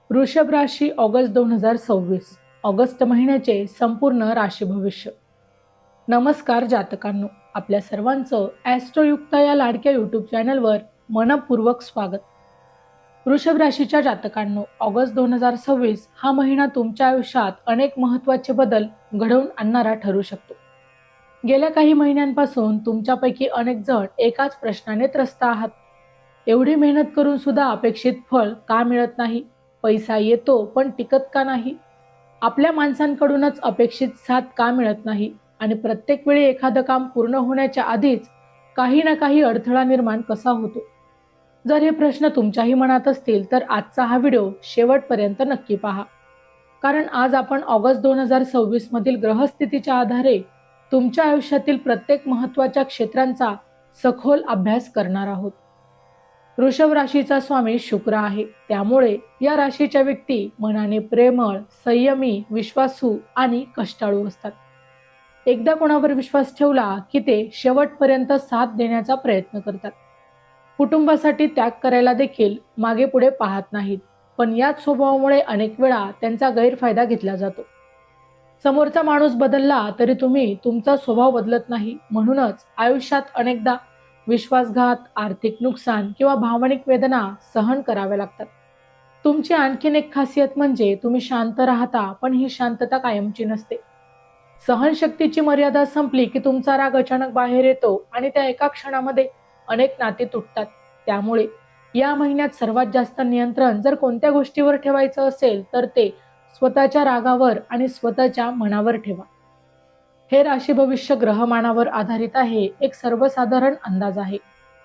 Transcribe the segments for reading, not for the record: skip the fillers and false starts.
वृषभ राशी August 2026 August महिन्याचे संपूर्ण राशी भविष्य। नमस्कार जातकांनो, आपल्या सर्वांचं ॲस्ट्रोयुक्त या लाडक्या यूट्यूब चॅनलवर मनपूर्वक स्वागत। वृषभ राशीच्या जातकांनो, ऑगस्ट 2026 हा महिना तुमच्या आयुष्यात अनेक महत्त्वाचे बदल घडवून आणणारा ठरू शकतो। गेल्या काही महिन्यांपासून तुमच्यापैकी अनेक जण एकाच प्रश्नाने त्रस्त आहात। एवढी मेहनत करून सुद्धा अपेक्षित फळ का मिळत नाही? पैसा येतो पण टिकत का नाही? आपल्या माणसांकडूनच अपेक्षित साथ का मिळत नाही? आणि प्रत्येक वेळी एखादं काम पूर्ण होण्याच्या आधीच काही ना काही अडथळा निर्माण कसा होतो? जर हे प्रश्न तुमच्याही मनात असतील तर आजचा हा व्हिडिओ शेवटपर्यंत नक्की पहा, कारण आज आपण ऑगस्ट 2026 मधील ग्रहस्थितीच्या आधारे तुमच्या आयुष्यातील प्रत्येक महत्त्वाच्या क्षेत्रांचा सखोल अभ्यास करणार आहोत। वृषभ राशीचा स्वामी शुक्र आहे, त्यामुळे या राशीच्या व्यक्ती मनाने प्रेमळ, संयमी, विश्वासू आणि कष्टाळू असतात। एकदा कोणावर विश्वास ठेवला की ते शेवटपर्यंत साथ देण्याचा प्रयत्न करतात। कुटुंबासाठी त्याग करायला देखील मागे पुढे पाहत नाहीत, पण याच स्वभावामुळे अनेक वेळा त्यांचा गैरफायदा घेतला जातो। समोरचा माणूस बदलला तरी तुम्ही तुमचा स्वभाव बदलत नाही, म्हणूनच आयुष्यात अनेकदा विश्वासघात, आर्थिक नुकसान किंवा भावनिक वेदना सहन कराव्या लागतात। तुमची आणखीन एक खासियत म्हणजे तुम्ही शांत राहता, पण ही शांतता कायमची नसते। सहनशक्तीची मर्यादा संपली की तुमचा राग अचानक बाहेर येतो आणि त्या एका क्षणामध्ये अनेक नाती तुटतात। त्यामुळे या महिन्यात सर्वात जास्त नियंत्रण जर कोणत्या गोष्टीवर ठेवायचं असेल तर ते स्वतःच्या रागावर आणि स्वतःच्या मनावर ठेवा। हे राशी भविष्य ग्रहमानावर आधारित आहे, एक सर्वसाधारण अंदाज आहे।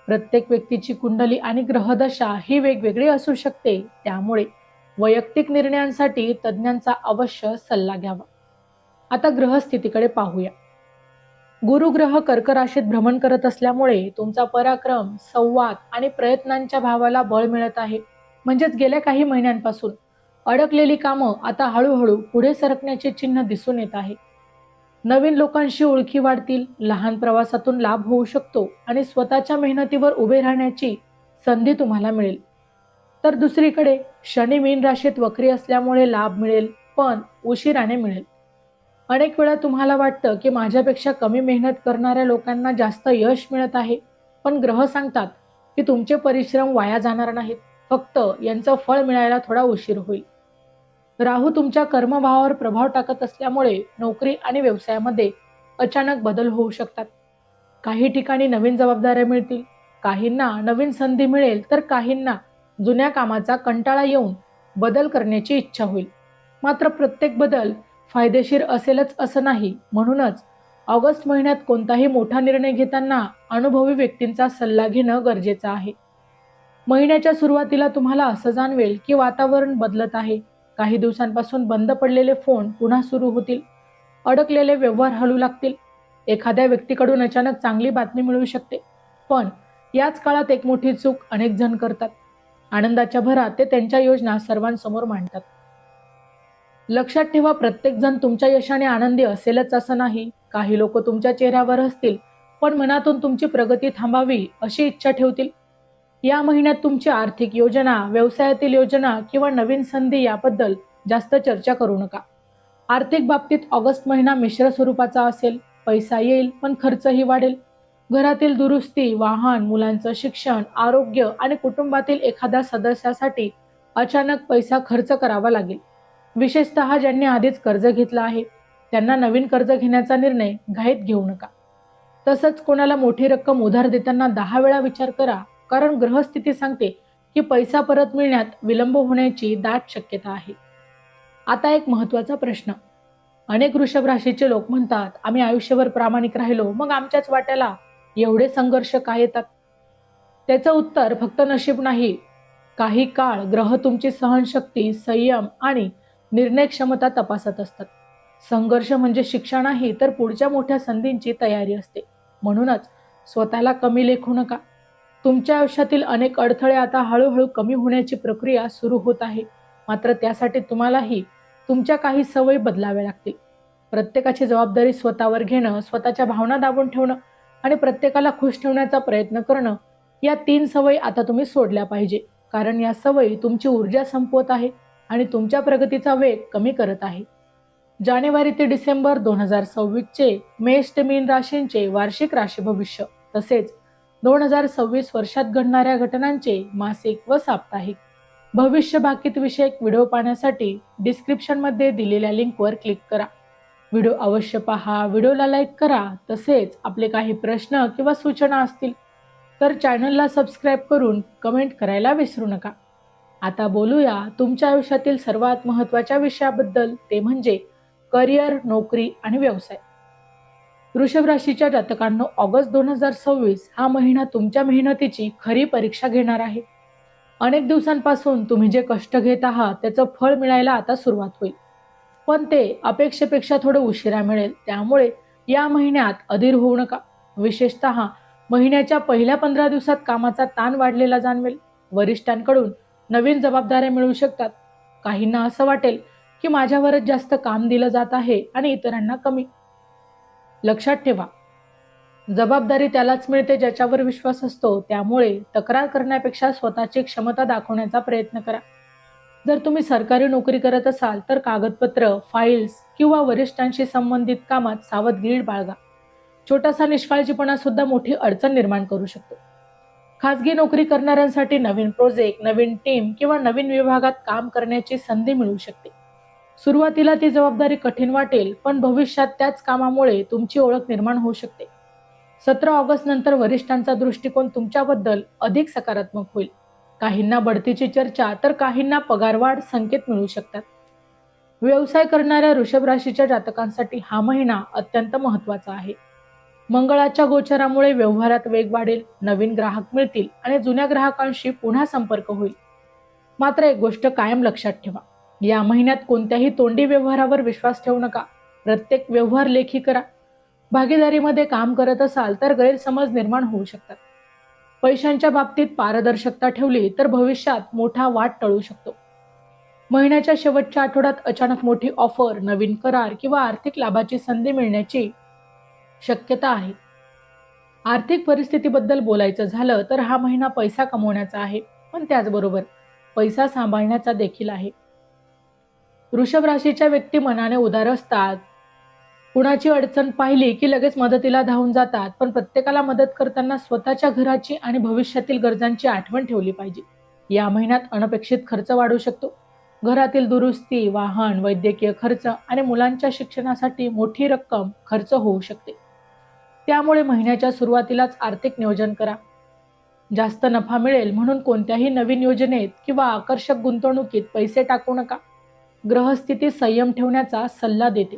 प्रत्येक व्यक्तीची कुंडली आणि ग्रहदशा ही वेगवेगळी असू शकते, त्यामुळे वैयक्तिक निर्णयांसाठी तज्ञांचा अवश्य सल्ला घ्यावा। आता ग्रहस्थितीकडे पाहूया। गुरु ग्रह कर्क राशीत भ्रमण करत असल्यामुळे तुमचा पराक्रम, संवाद आणि प्रयत्नांच्या भावाला बळ मिळत आहे। म्हणजेच गेल्या काही महिन्यांपासून अडकलेली कामं आता हळूहळू पुढे सरकण्याचे चिन्ह दिसून येत आहे। नवीन लोकांशी ओळखी वाढतील, लहान प्रवासातून लाभ होऊ शकतो आणि स्वतःच्या मेहनतीवर उभे राहण्याची संधी तुम्हाला मिळेल। तर दुसरीकडे शनी मीन राशीत वक्री असल्यामुळे लाभ मिळेल, पण उशिराने मिळेल। अनेक वेळा तुम्हाला वाटतं की माझ्यापेक्षा कमी मेहनत करणाऱ्या लोकांना जास्त यश मिळत आहे, पण ग्रह सांगतात की तुमचे परिश्रम वाया जाणार नाहीत, फक्त यांचं फळ मिळायला थोडा उशीर होईल। राहू तुमच्या कर्मभावावर प्रभाव टाकत असल्यामुळे नोकरी आणि व्यवसायामध्ये अचानक बदल होऊ शकतात। काही ठिकाणी नवीन जबाबदाऱ्या मिळतील, काहींना नवीन संधी मिळेल, तर काहींना जुन्या कामाचा कंटाळा येऊन बदल करण्याची इच्छा होईल। मात्र प्रत्येक बदल फायदेशीर असेलच असं नाही, म्हणूनच ऑगस्ट महिन्यात कोणताही मोठा निर्णय घेताना अनुभवी व्यक्तींचा सल्ला घेणं गरजेचं आहे। महिन्याच्या सुरुवातीला तुम्हाला असं जाणवेल की वातावरण बदलत आहे। काही दिवसांपासून बंद पडलेले फोन पुन्हा सुरू होतील, अडकलेले व्यवहार हलू लागतील, एखाद्या व्यक्तीकडून अचानक चांगली बातमी मिळू शकते। पण याच काळात एक मोठी चूक अनेक जण करतात, आनंदाच्या भरात ते त्यांच्या योजना सर्वांसमोर मांडतात। लक्षात ठेवा, प्रत्येक जण तुमच्या यशाने आनंदी असेलच असं नाही। काही लोक तुमच्या चेहऱ्यावर असतील, पण मनातून तुमची प्रगती थांबावी अशी इच्छा ठेवतील। या महिन्यात तुमची आर्थिक योजना, व्यवसायातील योजना किंवा नवीन संधी याबद्दल जास्त चर्चा करू नका। आर्थिक बाबतीत ऑगस्ट महिना मिश्र स्वरूपाचा असेल, पैसा येईल पण खर्चही वाढेल। घरातील दुरुस्ती, वाहन, मुलांचं शिक्षण, आरोग्य आणि कुटुंबातील एखाद्या सदस्यासाठी अचानक पैसा खर्च करावा लागेल। विशेषतः ज्यांनी आधीच कर्ज घेतलं आहे त्यांना नवीन कर्ज घेण्याचा निर्णय घाईत घेऊ नका। तसंच कोणाला मोठी रक्कम उधार देताना 10 वेळा विचार करा, कारण ग्रहस्थिती सांगते की पैसा परत मिळण्यात विलंब होण्याची दाट शक्यता आहे। आता एक महत्त्वाचा प्रश्न, अनेक वृषभ राशीचे लोक म्हणतात, आम्ही आयुष्यभर प्रामाणिक राहिलो, मग आमच्याच वाट्याला एवढे संघर्ष का येतात? त्याचं उत्तर फक्त नशीब नाही, काही काळ ग्रह तुमची सहनशक्ती, संयम आणि निर्णय क्षमता तपासत असतात। संघर्ष म्हणजे शिक्षा नाही, तर पुढच्या मोठ्या संधींची तयारी असते। म्हणूनच स्वतःला कमी लेखू नका। तुमच्या आयुष्यातील अनेक अडथळे आता हळूहळू कमी होण्याची प्रक्रिया सुरू होत आहे, मात्र त्यासाठी तुम्हालाही तुमच्या काही सवयी बदलाव्या लागतील। प्रत्येकाची जबाबदारी स्वतःवर घेणं, स्वतःच्या भावना दाबून ठेवणं आणि प्रत्येकाला खुश ठेवण्याचा प्रयत्न करणं, या 3 सवयी आता तुम्ही सोडल्या पाहिजे, कारण या सवयी तुमची ऊर्जा संपवत आहे आणि तुमच्या प्रगतीचा वेग कमी करत आहे. जानेवारी ते डिसेंबर 2026 चे मेष ते मीन राशींचे वार्षिक राशी भविष्य तसेच 2026 वर्षात घडणाऱ्या घटनांचे मासिक व साप्ताहिक भविष्य भाकीत विषयक व्हिडिओ पाहण्यासाठी डिस्क्रिप्शन मध्ये दिलेल्या लिंकवर क्लिक करा. व्हिडिओ अवश्य पहा, व्हिडिओला लाईक करा. तसेच आपले काही प्रश्न किंवा सूचना असतील तर चॅनलला सबस्क्राईब करून कमेंट करायला विसरू नका. आता बोलूया तुमच्या आयुष्यातील सर्वात महत्त्वाच्या विषयाबद्दल, ते म्हणजे करिअर, नोकरी आणि व्यवसाय. वृषभ राशीच्या जातकांनो, ऑगस्ट 2026 हा महिना तुमच्या मेहनतीची खरी परीक्षा घेणार आहे. अनेक दिवसांपासून तुम्ही जे कष्ट घेत आहात त्याचं फळ मिळायला आता सुरुवात होईल, पण ते अपेक्षेपेक्षा थोडं उशिरा मिळेल. त्यामुळे या महिन्यात अधीर होऊ नका. विशेषतः महिन्याच्या पहिल्या 15 दिवसात कामाचा ताण वाढलेला जाणवेल. वरिष्ठांकडून नवीन जबाबदाऱ्या मिळू शकतात. काहींना असं वाटेल की माझ्यावरच जास्त काम दिलं जात आहे आणि इतरांना कमी. लक्षात ठेवा, जबाबदारी त्यालाच मिळते ज्याच्यावर विश्वास असतो. त्यामुळे तक्रार करण्यापेक्षा स्वतःची क्षमता दाखवण्याचा प्रयत्न करा. जर तुम्ही सरकारी नोकरी करत असाल तर कागदपत्र, फाईल्स किंवा वरिष्ठांशी संबंधित कामात सावधगिरी बाळगा. छोटासा निष्काळजीपणा सुद्धा मोठी अडचण निर्माण करू शकतो. खासगी नोकरी करणाऱ्यांसाठी नवीन प्रोजेक्ट, नवीन टीम किंवा नवीन विभागात काम करण्याची संधी मिळू शकते. सुरुवातीला ती जबाबदारी कठीण वाटेल, पण भविष्यात त्याच कामामुळे तुमची ओळख निर्माण होऊ शकते. 17 ऑगस्ट नंतर वरिष्ठांचा दृष्टिकोन तुमच्याबद्दल अधिक सकारात्मक होईल. काहींना बढतीची चर्चा तर काहींना पगारवाढ संकेत मिळू शकतात. व्यवसाय करणाऱ्या वृषभ राशीच्या जातकांसाठी हा महिना अत्यंत महत्त्वाचा आहे. मंगळाच्या गोचरामुळे व्यवहारात वेग वाढेल, नवीन ग्राहक मिळतील आणि जुन्या ग्राहकांशी पुन्हा संपर्क होईल. मात्र एक गोष्ट कायम लक्षात ठेवा, या महिन्यात कोणत्याही तोंडी व्यवहारावर विश्वास ठेवू नका. प्रत्येक व्यवहार लेखी करा. भागीदारीमध्ये काम करत असाल तर गैरसमज निर्माण होऊ शकतात. पैशांच्या बाबतीत पारदर्शकता ठेवली तर भविष्यात मोठा वाद टळू शकतो. महिन्याच्या शेवटच्या आठवड्यात अचानक मोठी ऑफर, नवीन करार किंवा आर्थिक लाभाची संधी मिळण्याची शक्यता आहे. आर्थिक परिस्थितीबद्दल बोलायचं झालं तर हा महिना पैसा कमवण्याचा आहे, पण त्याचबरोबर पैसा सांभाळण्याचा देखील आहे. वृषभ राशीच्या व्यक्ती मनाने उदार असतात. कुणाची अडचण पाहिली की लगेच मदतीला धावून जातात, पण प्रत्येकाला मदत करताना स्वतःच्या घराची आणि भविष्यातील गरजांची आठवण ठेवली पाहिजे. या महिन्यात अनपेक्षित खर्च वाढू शकतो. घरातील दुरुस्ती, वाहन, वैद्यकीय खर्च आणि मुलांच्या शिक्षणासाठी मोठी रक्कम खर्च होऊ शकते. त्यामुळे महिन्याच्या सुरुवातीलाच आर्थिक नियोजन करा. जास्त नफा मिळेल म्हणून कोणत्याही नवीन योजनेत किंवा आकर्षक गुंतवणुकीत पैसे टाकू नका. ग्रहस्थिती संयम ठेवण्याचा सल्ला देते.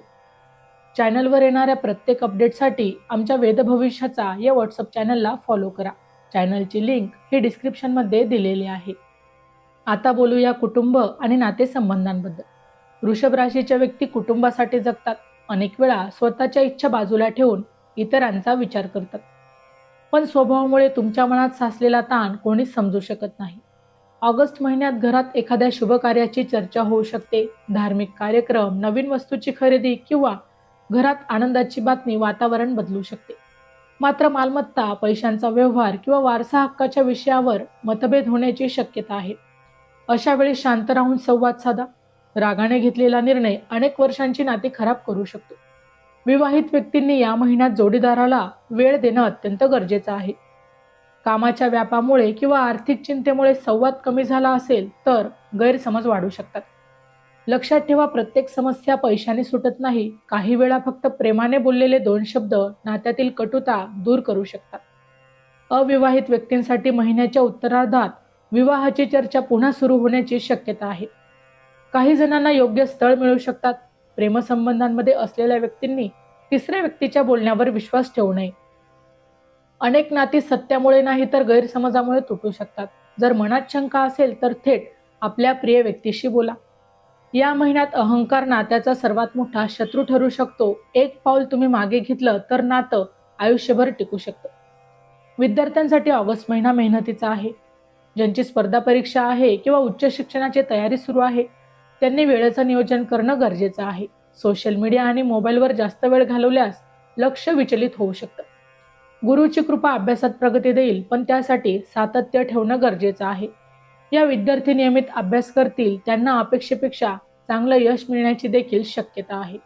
चॅनलवर येणाऱ्या प्रत्येक अपडेटसाठी आमच्या वेद भविष्याचा या व्हॉट्सअप चॅनलला फॉलो करा. चॅनलची लिंक ही डिस्क्रिप्शनमध्ये दिलेली आहे. आता बोलूया कुटुंब आणि नातेसंबंधांबद्दल. वृषभ राशीच्या व्यक्ती कुटुंबासाठी जगतात. अनेक वेळा स्वतःच्या इच्छा बाजूला ठेवून इतरांचा विचार करतात, पण स्वभावामुळे तुमच्या मनात साचलेला ताण कोणीच समजू शकत नाही. ऑगस्ट महिन्यात घरात एखाद्या शुभ कार्याची चर्चा होऊ शकते. धार्मिक कार्यक्रम, नवीन वस्तूची खरेदी किंवा घरात आनंदाची बातमी वातावरण बदलू शकते. मात्र मालमत्ता, पैशांचा व्यवहार किंवा वारसा हक्काच्या विषयावर मतभेद होण्याची शक्यता आहे. अशा वेळी शांत राहून संवाद साधा. रागाने घेतलेला निर्णय अनेक वर्षांची नाती खराब करू शकतो. विवाहित व्यक्तींनी या महिन्यात जोडीदाराला वेळ देणं अत्यंत गरजेचं आहे. कामाच्या व्यापामुळे किंवा आर्थिक चिंतेमुळे संवाद कमी झाला असेल तर गैरसमज वाढू शकतात. लक्षात ठेवा, प्रत्येक समस्या पैशाने सुटत नाही. काही वेळा फक्त प्रेमाने बोललेले 2 शब्द नात्यातील कटुता दूर करू शकतात. अविवाहित व्यक्तींसाठी महिन्याच्या उत्तरार्धात विवाहाची चर्चा पुन्हा सुरू होण्याची शक्यता आहे. काही जणांना योग्य स्थळ मिळू शकतात. प्रेमसंबंधांमध्ये असलेल्या व्यक्तींनी तिसऱ्या व्यक्तीच्या बोलण्यावर विश्वास ठेवू नये. अनेक नाती सत्यामुळे नाही तर गैरसमजामुळे तुटू शकतात. जर मनात शंका असेल तर थेट आपल्या प्रिय व्यक्तीशी बोला. या महिन्यात अहंकार नात्याचा सर्वात मोठा शत्रू ठरू शकतो. एक पाऊल तुम्ही मागे घेतलं तर नातं आयुष्यभर टिकू शकतं. विद्यार्थ्यांसाठी ऑगस्ट महिना मेहनतीचा आहे. ज्यांची स्पर्धा परीक्षा आहे किंवा उच्च शिक्षणाची तयारी सुरू आहे त्यांनी वेळेचं नियोजन करणं गरजेचं आहे. सोशल मीडिया आणि मोबाईलवर जास्त वेळ घालवल्यास लक्ष विचलित होऊ शकतं. गुरुची कृपा अभ्यासात प्रगती देईल, पण त्यासाठी सातत्य ठेवणं गरजेचं आहे. या विद्यार्थी नियमित अभ्यास करतील त्यांना अपेक्षेपेक्षा चांगलं यश मिळण्याची देखील शक्यता आहे.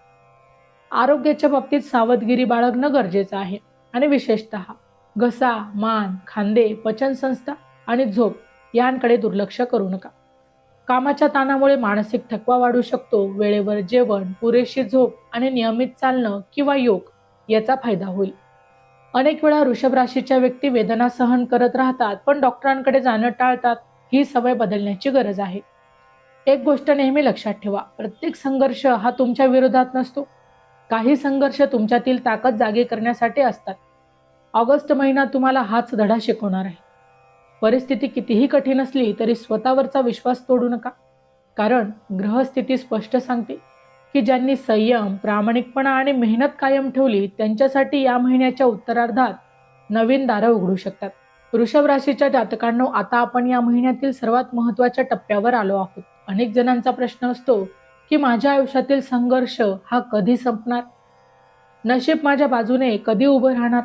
आरोग्याच्या बाबतीत सावधगिरी बाळगणं गरजेचं आहे आणि विशेषतः घसा, मान, खांदे, पचनसंस्था आणि झोप यांकडे दुर्लक्ष करू नका. कामाच्या ताणामुळे मानसिक थकवा वाढू शकतो. वेळेवर जेवण, पुरेशी झोप आणि नियमित चालणं किंवा योग याचा फायदा होईल. अनेक वेळा वृषभ राशीच्या व्यक्ती वेदना सहन करत राहतात पण डॉक्टरांकडे जाणं टाळतात. ही सवय बदलण्याची गरज आहे. एक गोष्ट नेहमी लक्षात ठेवा, प्रत्येक संघर्ष हा तुमच्या विरोधात नसतो. काही संघर्ष तुमच्यातील ताकद जागी करण्यासाठी असतात. ऑगस्ट महिना तुम्हाला हाच धडा शिकवणार आहे. परिस्थिती कितीही कठीण असली तरी स्वतःवरचा विश्वास तोडू नका. कारण ग्रहस्थिती स्पष्ट सांगते की ज्यांनी संयम, प्रामाणिकपणा आणि मेहनत कायम ठेवली त्यांच्यासाठी या महिन्याच्या उत्तरार्धात नवीन दारं उघडू शकतात. वृषभ राशीच्या जातकांनो, आता आपण या महिन्यातील सर्वात महत्त्वाच्या टप्प्यावर आलो आहोत. अनेक जणांचा प्रश्न असतो की माझ्या आयुष्यातील संघर्ष हा कधी संपणार, नशीब माझ्या बाजूने कधी उभं राहणार.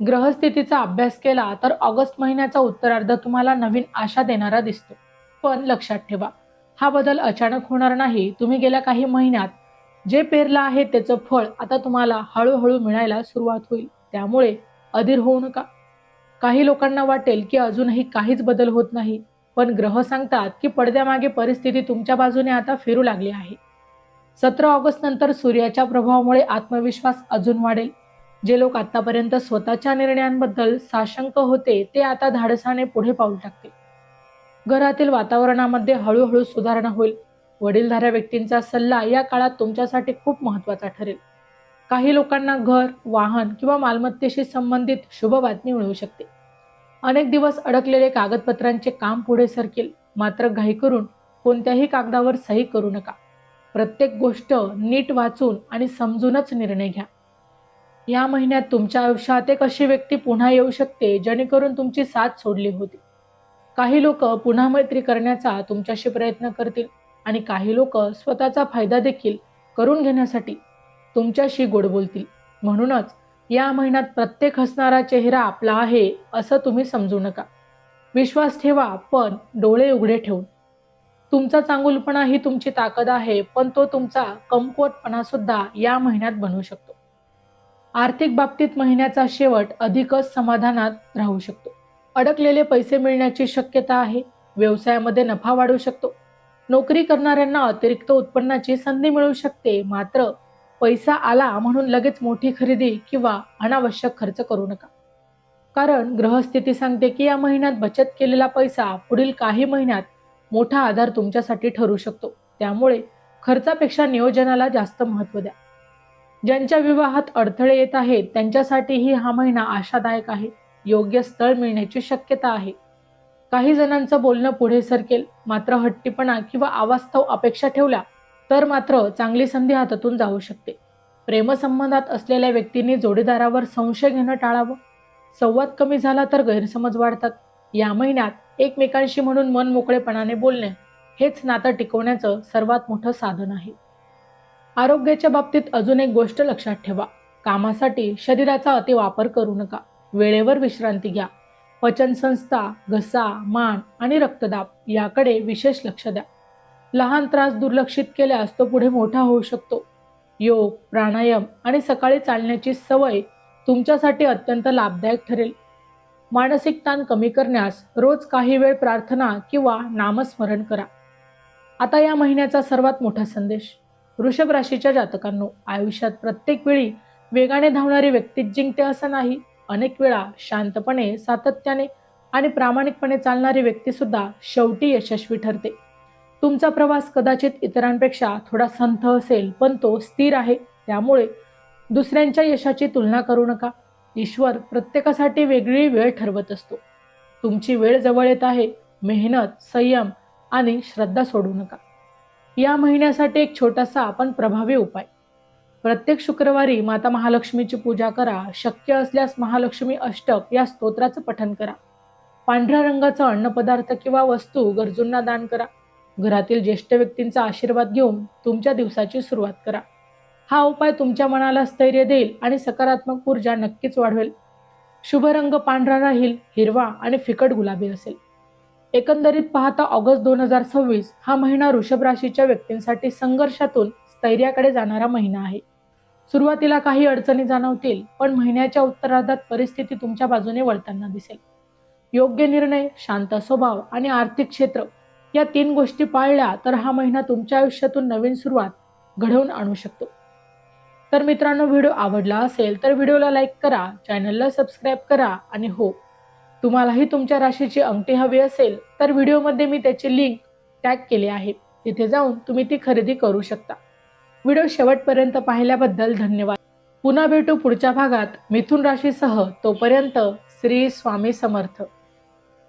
ग्रहस्थितीचा अभ्यास केला तर ऑगस्ट महिन्याचा उत्तरार्ध तुम्हाला नवीन आशा देणारा दिसतो. पण लक्षात ठेवा, हा बदल अचानक होणार नाही. तुम्ही गेल्या काही महिन्यात जे पेरलं आहे त्याचं फळ आता तुम्हाला हळूहळू मिळायला सुरुवात होईल. त्यामुळे अधीर होऊ नका. काही लोकांना वाटेल की अजूनही काहीच बदल होत नाही, पण ग्रह सांगतात की पडद्यामागे परिस्थिती तुमच्या बाजूने आता फिरू लागली आहे. 17 ऑगस्ट नंतर सूर्याच्या प्रभावामुळे आत्मविश्वास अजून वाढेल. जे लोक आतापर्यंत स्वतःच्या निर्णयांबद्दल साशंक होते ते आता धाडसाने पुढे पाऊल टाकतील. घरातील वातावरणामध्ये हळूहळू सुधारणा होईल. वडीलधाऱ्या व्यक्तींचा सल्ला या काळात तुमच्यासाठी खूप महत्त्वाचा ठरेल. काही लोकांना घर, वाहन किंवा मालमत्तेशी संबंधित शुभ बातमी मिळू शकते. अनेक दिवस अडकलेले कागदपत्रांचे काम पुढे सरकेल. मात्र घाई करून कोणत्याही कागदावर सही करू नका. प्रत्येक गोष्ट नीट वाचून आणि समजूनच निर्णय घ्या. या महिन्यात तुमच्या आयुष्यात एक अशी व्यक्ती पुन्हा येऊ शकते जेणेकरून तुमची साथ सोडली होती. काही लोक पुन्हा मैत्री करण्याचा तुमच्याशी प्रयत्न करतील आणि काही लोक स्वतःचा फायदा देखील करून घेण्यासाठी तुमच्याशी गोड बोलतील. म्हणूनच या महिन्यात प्रत्येक हसणारा चेहरा आपला आहे असं तुम्ही समजू नका. विश्वास ठेवा पण डोळे उघडे ठेवून. तुमचा चांगुलपणा ही तुमची ताकद आहे, पण तो तुमचा कमकुवतपणा सुद्धा या महिन्यात बनवू शकतो. आर्थिक बाबतीत महिन्याचा शेवट अधिकच समाधानात राहू शकतो. अडकलेले पैसे मिळण्याची शक्यता आहे. व्यवसायामध्ये नफा वाढू शकतो. नोकरी करणाऱ्यांना अतिरिक्त उत्पन्नाची संधी मिळू शकते. मात्र पैसा आला म्हणून लगेच मोठी खरेदी किंवा अनावश्यक खर्च करू नका. कारण ग्रहस्थिती सांगते की या महिन्यात बचत केलेला पैसा पुढील काही महिन्यात मोठा आधार तुमच्यासाठी ठरू शकतो. त्यामुळे खर्चापेक्षा नियोजनाला जास्त महत्त्व द्या. ज्यांच्या विवाहात अडथळे येत आहेत त्यांच्यासाठीही हा महिना आशादायक आहे. योग्य स्थळ मिळण्याची शक्यता आहे. काही जणांचं बोलणं पुढे सरकेल. मात्र हट्टीपणा किंवा अवास्तव अपेक्षा ठेवल्या तर मात्र चांगली संधी हातातून जाऊ शकते. प्रेमसंबंधात असलेल्या व्यक्तींनी जोडीदारावर संशय घेणं टाळावं. संवाद कमी झाला तर गैरसमज वाढतात. या महिन्यात एकमेकांशी म्हणून मन मोकळेपणाने बोलणे हेच नातं टिकवण्याचं सर्वात मोठं साधन आहे. आरोग्याच्या बाबतीत अजून एक गोष्ट लक्षात ठेवा. कामासाठी शरीराचा अतिवापर करू नका. वेळेवर विश्रांती घ्या. पचनसंस्था, घसा, मान आणि रक्तदाब याकडे विशेष लक्ष द्या. लहान त्रास दुर्लक्षित केल्यास तो पुढे मोठा होऊ शकतो. योग, प्राणायाम आणि सकाळी चालण्याची सवय तुमच्यासाठी अत्यंत लाभदायक ठरेल. मानसिक ताण कमी करण्यास रोज काही वेळ प्रार्थना किंवा नामस्मरण करा. आता या महिन्याचा सर्वात मोठा संदेश. वृषभ राशीच्या जातकांनो, आयुष्यात प्रत्येक वेळी वेगाने धावणारी व्यक्तीच जिंकते असं नाही. अनेक वेळा शांतपणे, सातत्याने आणि प्रामाणिकपणे चालणारी व्यक्ती सुद्धा शेवटी यशस्वी ठरते. तुमचा प्रवास कदाचित इतरांपेक्षा थोडा संथ असेल पण तो स्थिर आहे. त्यामुळे दुसऱ्यांच्या यशाची तुलना करू नका. ईश्वर प्रत्येकासाठी वेगळी वेळ ठरवत असतो. तुमची वेळ जवळ येत आहे. मेहनत, संयम आणि श्रद्धा सोडू नका. या महिन्यासाठी एक छोटासा पण प्रभावी उपाय. प्रत्येक शुक्रवारी माता महालक्ष्मीची पूजा करा. शक्य असल्यास महालक्ष्मी अष्टक या स्तोत्राचं पठण करा. पांढऱ्या रंगाचा अन्नपदार्थ किंवा वस्तू गरजूंना दान करा. घरातील ज्येष्ठ व्यक्तींचा आशीर्वाद घेऊन तुमच्या दिवसाची सुरुवात करा. हा उपाय तुमच्या मनाला स्थैर्य देईल आणि सकारात्मक ऊर्जा नक्कीच वाढवेल. शुभ रंग पांढरा राहील, हिरवा आणि फिकट गुलाबी असेल. एकंदरीत पाहता ऑगस्ट 2026 हा महिना वृषभ राशीच्या व्यक्तींसाठी संघर्षातून स्थैर्याकडे जाणारा महिना आहे. सुरुवातीला काही अडचणी जाणवतील, पण महिन्याच्या उत्तरार्धात परिस्थिती तुमच्या बाजूने वळताना दिसेल. योग्य निर्णय, शांत स्वभाव आणि आर्थिक क्षेत्र या 3 गोष्टी पाळल्या तर हा महिना तुमच्या आयुष्यातून नवीन सुरुवात घडवून आणू शकतो. तर मित्रांनो, व्हिडिओ आवडला असेल तर व्हिडिओला लाईक करा, चॅनलला सबस्क्राईब करा आणि हो, तुम्हालाही तुमच्या राशीची अंगठी हवी असेल तर व्हिडिओमध्ये मी त्याची लिंक टॅग केली आहे. तिथे जाऊन तुम्ही ती खरेदी करू शकता. व्हिडिओ शेवटपर्यंत पाहिल्याबद्दल धन्यवाद. पुन्हा भेटू पुढच्या भागात मिथुन राशीसह. तोपर्यंत श्री स्वामी समर्थ.